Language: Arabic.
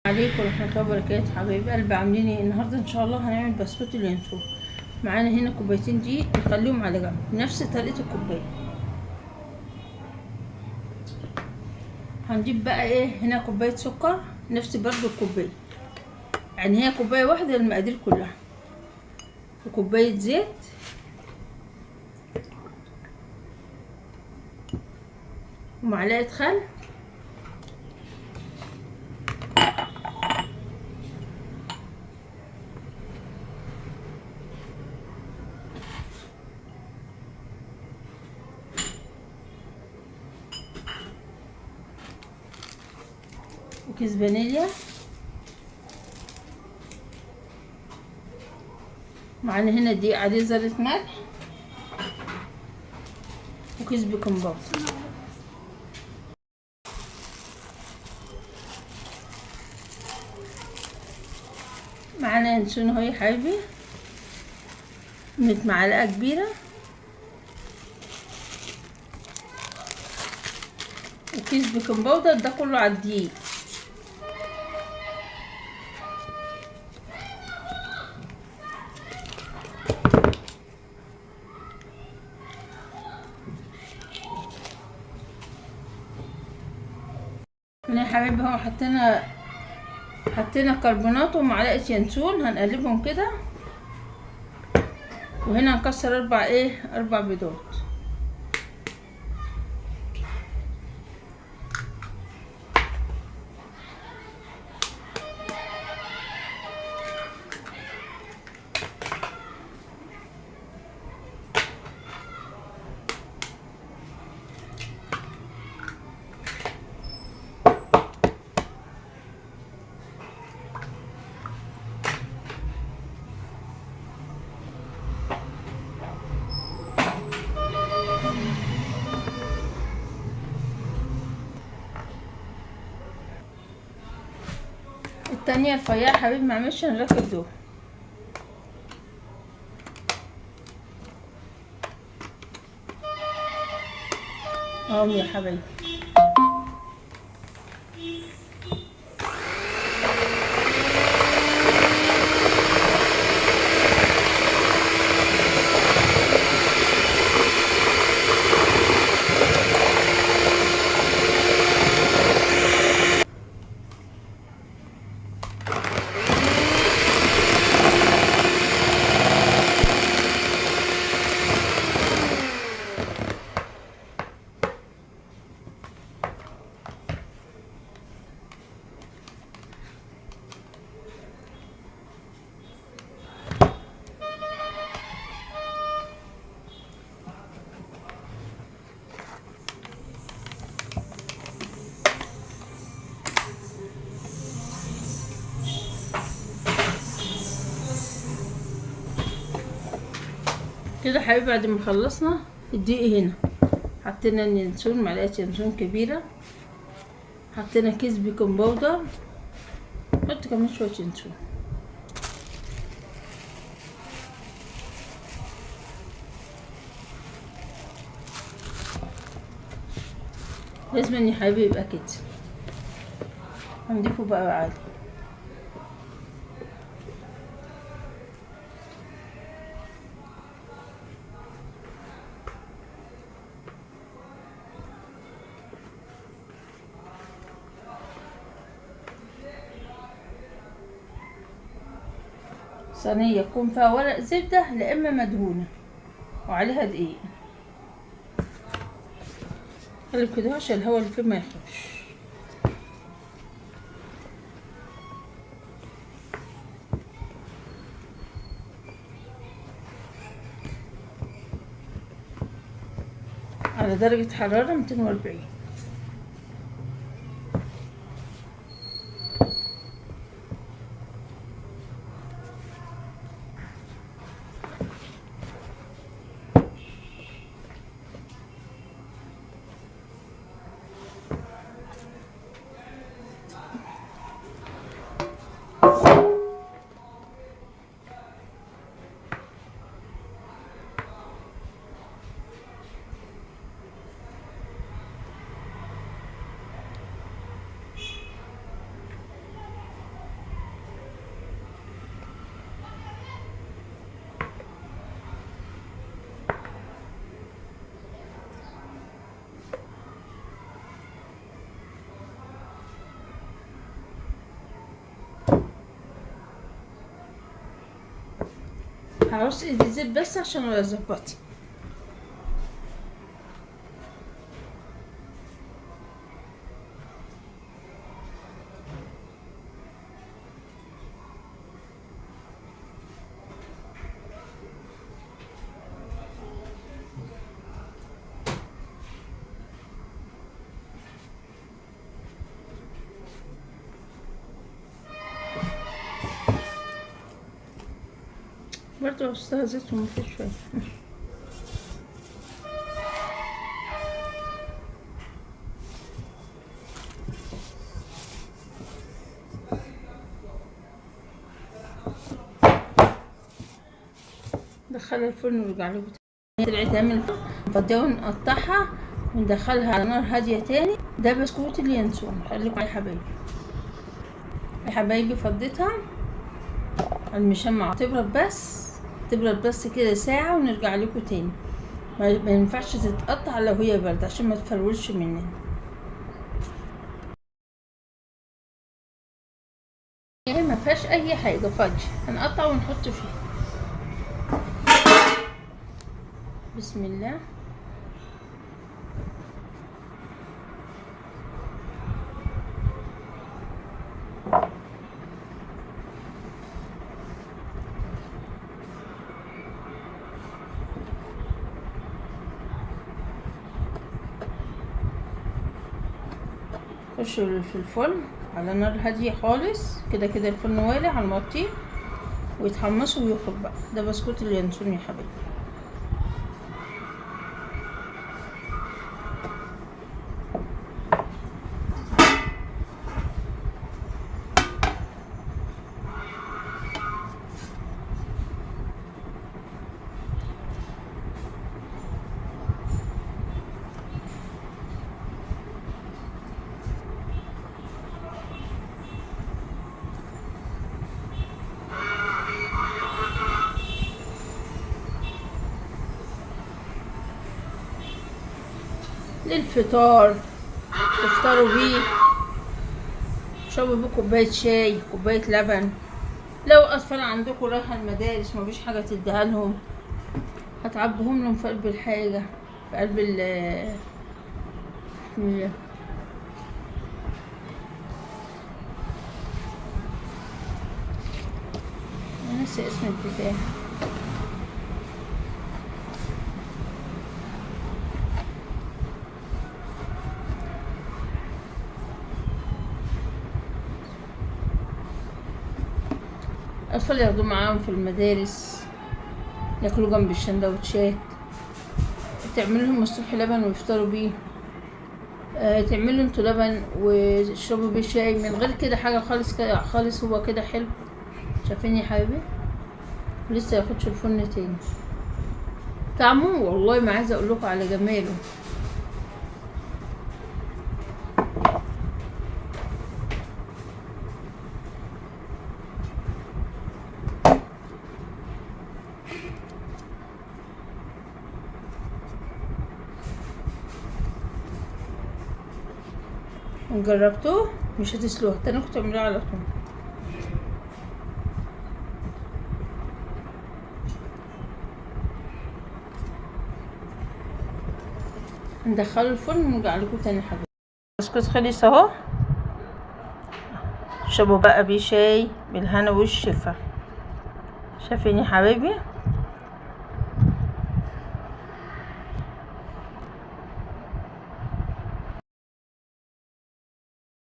عليكم ورحمة الله وبركاته. حبايب قلبي، عاملين ايه النهارده؟ ان شاء الله هنعمل بسكوت اليانسون. معانا هنا كوبايتين دقيق، نخليهم على جنب نفس طريقة الكوباية. هنجيب بقى ايه هنا كوباية سكر نفس برضو الكوباية، يعني هي كوباية واحدة المقادير كلها، وكوباية زيت، ومعلقة خل، وكيس فانيليا. معانا هنا دقيق عليه ذرة ملح، وكيس بيكنج باودر. معانا ينسون اهو يا حبيبي، 100 معلقة كبيرة، وكيس بيكنج باودر. ده كله على الدقيق. هنا يا حبايبي اهو حطينا كربونات ومعلقه ينسون، هنقلبهم كده. وهنا هنكسر اربع بيضات. التانية الرفيعة حبيبي معلش هنركب دول اهو يا حبايبي. كده حبيبي بعد ما خلصنا الدقيق هنا حطينا اليانسون، معلقه ينسون كبيره، حطينا كيس بيكنج باودر، حط كمان شويه ينسون. لازم يا حبيبي يبقى كده. هنضيفه بقى عادي. صينية يكون فيها ورق زبدة لا اما مدهونة وعليها دقيق. قلب كده عشان الهواء اللي فيه ما يخرجش. على درجة حرارة 240. هرص ايدي زيت بس عشان اظبطي. برضه رصها زيت ومفيش شوية. ندخلها الفرن ونرجع له تاني. طلعت تعمل نفضيها ونقطعها وندخلها على نار هادية تاني. ده بسكوت اليانسون. خليكم يا حبايبي. يا حبايبي فضيتها على المشمع تبرد بس كده ساعة ونرجع لكم تاني. ما ينفعش تتقطع لو هي باردة عشان ما تفرولش مننا. هي ما فيهاش اي حاجة فاضية، هنقطع ونحط فيه. بسم الله. خشوا في الفرن على نار هادية خالص كده الفرن والع هنوطيه ويتحمصوا ويخرج بقى. ده بسكوت اليانسون يا حبيبي. للفطار تفطروا بيه، شربوا بيه كوباية شاي، كوباية لبن. لو اطفال عندكم رايحة المدارس مفيش حاجة تديها لهم، هتعبهم لهم في قلب الحاجة، في قلب انا ناسي اسم البتاع. الأطفال ياخدوه معاهم في المدارس، ياكلوا جنب السندوتشات. تعملوا لهم الصبح لبن ويفطروا بيه. تعملوا انتوا لبن ويشربوا بيه شاي من غير كده حاجة خالص خالص. هو كده حلو. شايفين يا حبيبي؟ لسه ياخدش الفرن تاني. طعمه والله ما عايزة اقول لكم على جماله. جربتوه مش هتسلوه تاني، كنت تعملوه على طول. ندخله الفرن ونرجع لكم تاني حبيبي. بسكوت خلص اهو. شربوا بقى بيه شاي بالهنا والشفا. شايفين يا حبايبي؟